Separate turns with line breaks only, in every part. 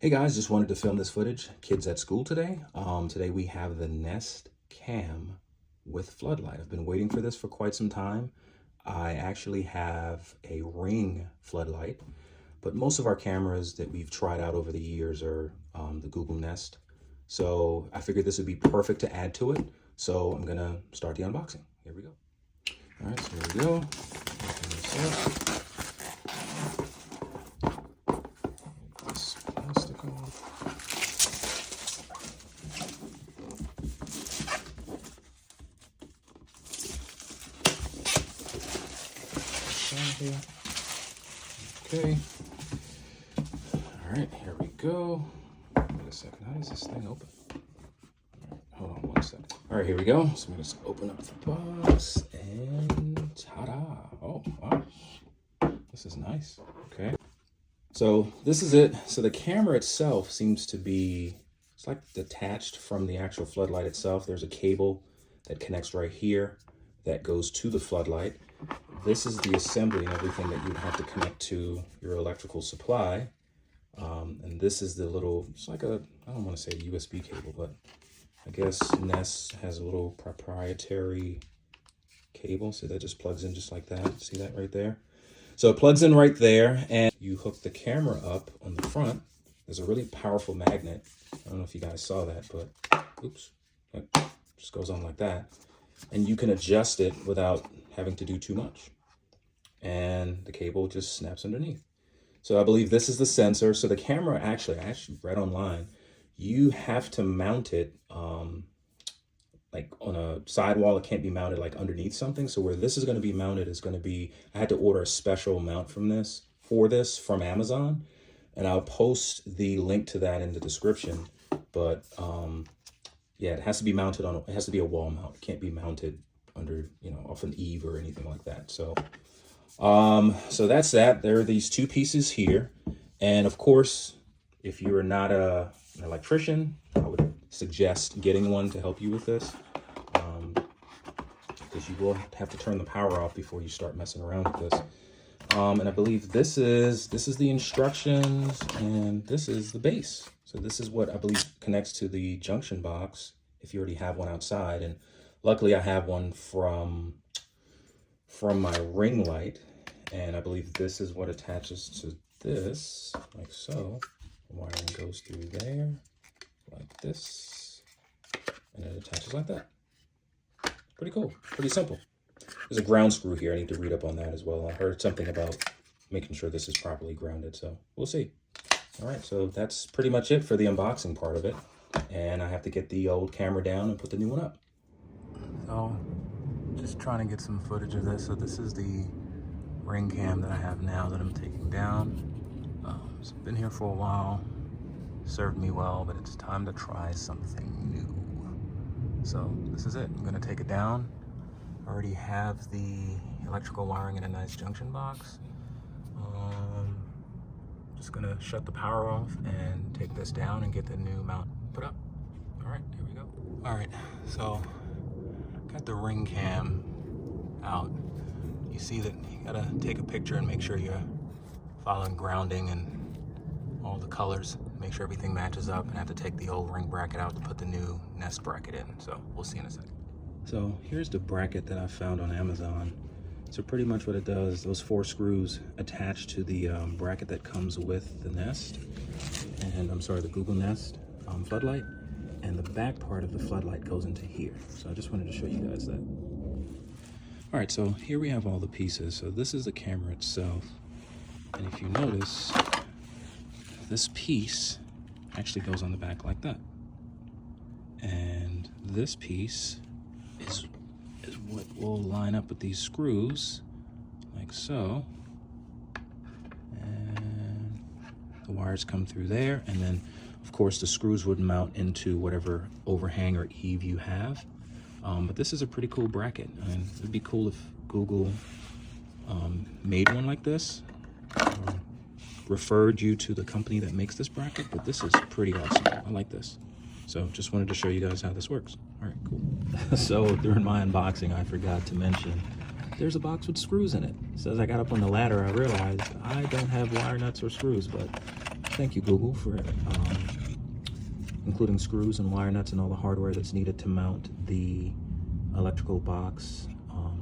Hey guys, just wanted to film this footage. Kids at school today. Today we have the Nest Cam with Floodlight. I've been waiting for this for quite some time. I actually have a Ring Floodlight, but most of our cameras that we've tried out over the years are the Google Nest. So I figured this would be perfect to add to it. So I'm gonna start the unboxing. Here we go. All right, so here we go. Open this up. Here. Okay. All right, here we go. Wait a second. How does this thing open? All right, hold on one second. All right, here we go. So I'm going to open up the box and ta-da. Oh, wow. This is nice. Okay. So this is it. So the camera itself seems to be, it's like detached from the actual floodlight itself. There's a cable that connects right here that goes to the floodlight. This is the assembly and everything that you'd have to connect to your electrical supply. And this is the little, it's like a, I don't want to say a USB cable, but I guess Nest has a little proprietary cable. So that just plugs in just like that. See that right there? So it plugs in right there and you hook the camera up on the front. There's a really powerful magnet. I don't know if you guys saw that, but oops, it just goes on like that. And you can adjust it without having to do too much. And the cable just snaps underneath. So I believe this is the sensor. So the camera I actually read online, you have to mount it like on a sidewall. It can't be mounted like underneath something. So where this is going to be mounted is going to be, I had to order a special mount from from Amazon. And I'll post the link to that in the description. But yeah, it has to be mounted on, it has to be a wall mount. It can't be mounted under, off an Eave or anything like that. So, so that's that. There are these two pieces here. And of course, if you're not an electrician, I would suggest getting one to help you with this. Because you will have to turn the power off before you start messing around with this. And I believe this is the instructions and this is the base. So this is what I believe connects to the junction box if you already have one outside. And luckily I have one from my ring light. And I believe this is what attaches to this, like so. The wiring goes through there, like this. And it attaches like that. Pretty cool, pretty simple. There's a ground screw here. I need to read up on that as well. I heard something about making sure this is properly grounded, so we'll see. All right, so that's pretty much it for the unboxing part of it. And I have to get the old camera down and put the new one up. So, just trying to get some footage of this. So this is the Ring cam that I have now that I'm taking down. It's been here for a while, served me well, but it's time to try something new. So this is it. I'm gonna take it down. I already have the electrical wiring in a nice junction box. Just gonna shut the power off and take this down and get the new mount put up. All right, here we go. All right, so got the Ring cam out. You see that you gotta take a picture and make sure you're following grounding and all the colors, make sure everything matches up, and I have to take the old Ring bracket out to put the new Nest bracket in. So we'll see in a second. So here's the bracket that I found on Amazon. So pretty much what it does, those 4 screws attach to the bracket that comes with the Nest, and the Google Nest floodlight, and the back part of the floodlight goes into here. So I just wanted to show you guys that. All right, so here we have all the pieces. So this is the camera itself, and if you notice, this piece actually goes on the back like that, and this piece is what will line up with these screws, like so. And the wires come through there, and then of course the screws would mount into whatever overhang or eave you have. But this is a pretty cool bracket, and it'd be cool if Google made one like this. Referred you to the company that makes this bracket, but this is pretty awesome. I like this. So just wanted to show you guys how this works. All right, cool. So during my unboxing, I forgot to mention there's a box with screws in it. So as I got up on the ladder, I realized I don't have wire nuts or screws, but Thank you, Google, for including screws and wire nuts and all the hardware that's needed to mount the electrical box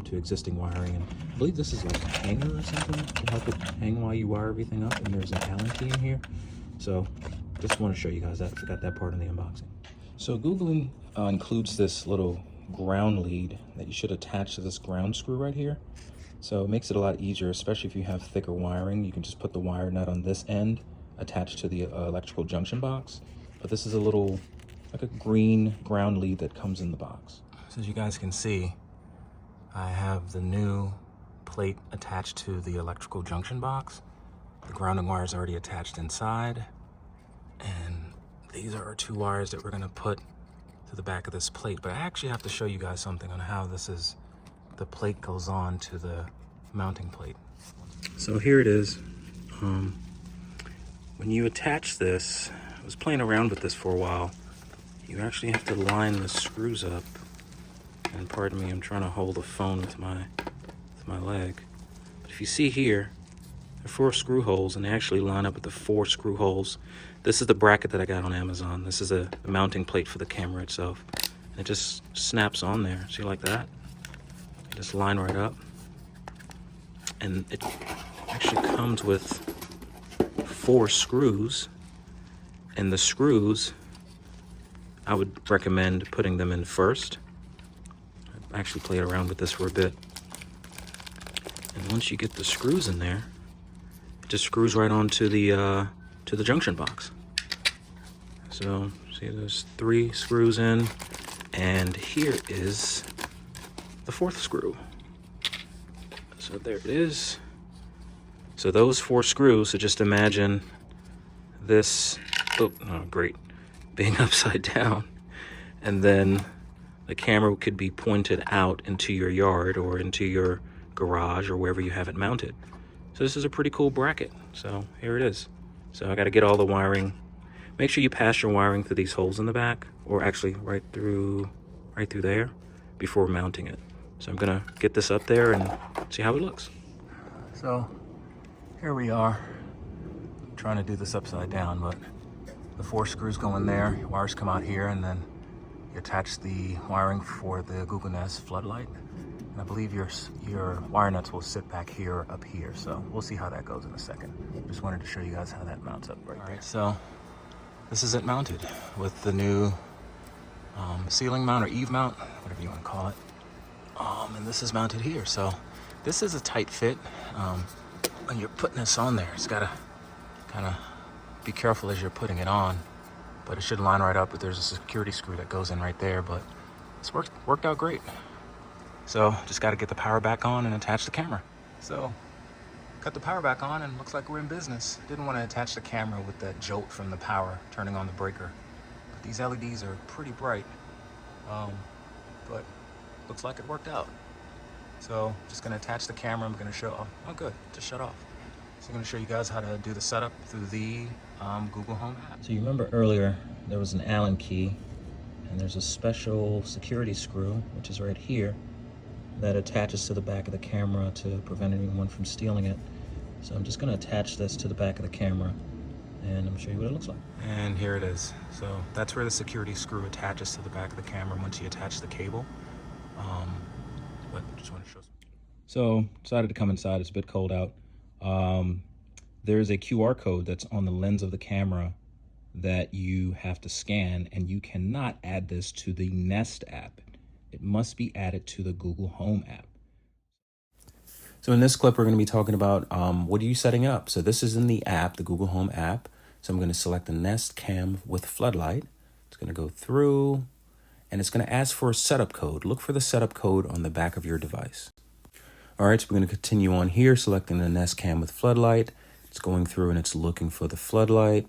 to existing wiring. And I believe this is like a hanger or something to help it hang while you wire everything up. And there's an Allen key in here. So just want to show you guys that. I forgot that part in the unboxing. So Google includes this little ground lead that you should attach to this ground screw right here. So it makes it a lot easier, especially if you have thicker wiring. You can just put the wire nut on this end attached to the electrical junction box. But this is a little, like a green ground lead that comes in the box. So as you guys can see, I have the new plate attached to the electrical junction box. The grounding wire is already attached inside. And these are our 2 wires that we're gonna put to the back of this plate. But I actually have to show you guys something on how the plate goes on to the mounting plate. So here it is. When you attach this, I was playing around with this for a while. You actually have to line the screws up. And pardon me, I'm trying to hold the phone with my leg. But if you see here, there are 4 screw holes, and they actually line up with the 4 screw holes. This is the bracket that I got on Amazon. This is a mounting plate for the camera itself. And it just snaps on there. See, like that? Just line right up. And it actually comes with 4 screws. And the screws, I would recommend putting them in first. I actually played around with this for a bit. And once you get the screws in there, it just screws right onto the junction box. So see, there's 3 screws in, and here is the 4th screw. So there it is. So those 4 screws, so just imagine this, oh great, being upside down, and then the camera could be pointed out into your yard or into your garage or wherever you have it mounted. So this is a pretty cool bracket. So here it is. So I got to get all the wiring. Make sure you pass your wiring through these holes in the back, or actually right through there before mounting it. So I'm gonna get this up there and see how it looks. So here we are. I'm trying to do this upside down, but the 4 screws go in there, your wires come out here, and then you attach the wiring for the Google Nest Floodlight. And I believe your wire nuts will sit back here, up here. So we'll see how that goes in a second. Just wanted to show you guys how that mounts up right there. All right, so this is it mounted with the new ceiling mount or Eave mount, whatever you want to call it. And this is mounted here. So this is a tight fit. When you're putting this on there, it's gotta kind of be careful as you're putting it on. But it should line right up, but there's a security screw that goes in right there, but it's worked out great. So just got to get the power back on and attach the camera. So got the power back on and looks like we're in business. Didn't want to attach the camera with that jolt from the power turning on the breaker. But these LEDs are pretty bright, but looks like it worked out. So just gonna attach the camera. I'm gonna show, oh good, just shut off. So I'm gonna show you guys how to do the setup through the Google Home app. So you remember earlier, there was an Allen key, and there's a special security screw, which is right here, that attaches to the back of the camera to prevent anyone from stealing it. So I'm just gonna attach this to the back of the camera, and I'm gonna show you what it looks like. And here it is. So that's where the security screw attaches to the back of the camera once you attach the cable. But just want to show. So decided to come inside. It's a bit cold out. There's a QR code that's on the lens of the camera that you have to scan, and you cannot add this to the Nest app. It must be added to the Google Home app. So in this clip, we're going to be talking about what are you setting up? So this is in the app, the Google Home app. So I'm going to select the Nest Cam with Floodlight. It's going to go through, and it's going to ask for a setup code. Look for the setup code on the back of your device. All right, so we're going to continue on here, selecting the Nest Cam with Floodlight. It's going through and it's looking for the floodlight.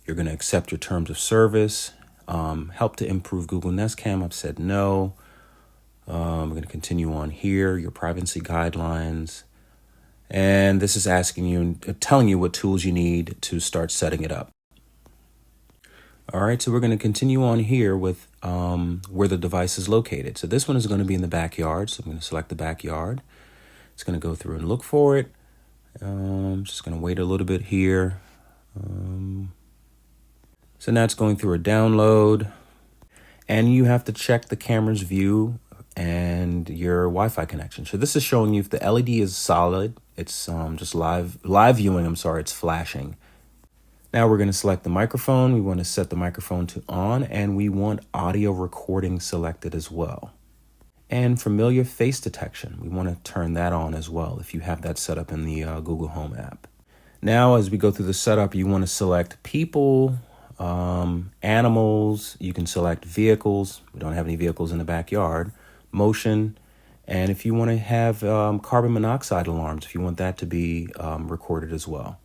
You're going to accept your terms of service. Help to improve Google Nest Cam. I've said no. We're going to continue on here, your privacy guidelines. And this is asking you, telling you what tools you need to start setting it up. All right, so we're going to continue on here with where the device is located. So this one is going to be in the backyard. So I'm going to select the backyard. It's going to go through and look for it. Just going to wait a little bit here. So now it's going through a download, and you have to check the camera's view and your Wi-Fi connection. So this is showing you if the LED is solid, it's just live viewing, it's flashing. Now we're going to select the microphone. We want to set the microphone to on, and we want audio recording selected as well. And familiar face detection, we want to turn that on as well if you have that set up in the Google Home app. Now, as we go through the setup, you want to select people, animals, you can select vehicles. We don't have any vehicles in the backyard, motion, and if you want to have carbon monoxide alarms, if you want that to be recorded as well.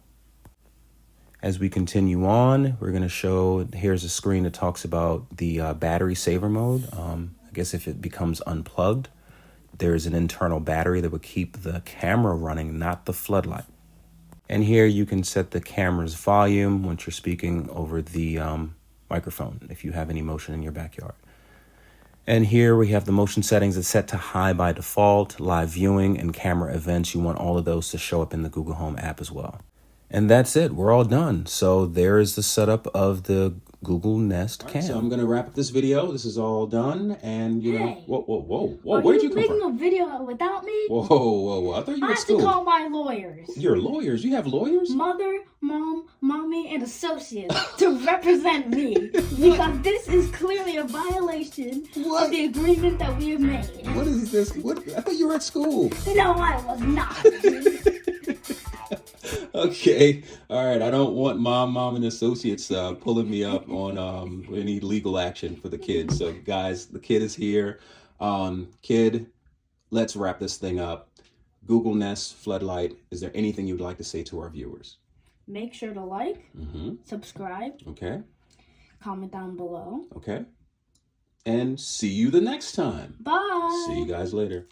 As we continue on, we're going to show, here's a screen that talks about the battery saver mode. I guess if it becomes unplugged, there's an internal battery that would keep the camera running, not the floodlight. And here you can set the camera's volume once you're speaking over the microphone, if you have any motion in your backyard. And here we have the motion settings that's set to high by default, live viewing, and camera events. You want all of those to show up in the Google Home app as well. And that's it. We're all done. So there is the setup of the Google Nest Cam. So I'm going to wrap up this video. This is all done. And, you know, whoa. Where did you come from?
Are you making a video without me?
Whoa. I thought you were at school.
I have to call my lawyers.
Your lawyers? You have lawyers?
Mother, mom, mommy, and associates to represent me. Because this is clearly a violation of the agreement that we have made.
What is this? What? I thought you were at school.
No, I was not.
Okay, all right. I don't want mom, and associates pulling me up on any legal action for the kid. So, guys, the kid is here. Kid, let's wrap this thing up. Google Nest Floodlight. Is there anything you'd like to say to our viewers?
Make sure to like, subscribe,
okay,
comment down below.
Okay, and see you the next time.
Bye.
See you guys later.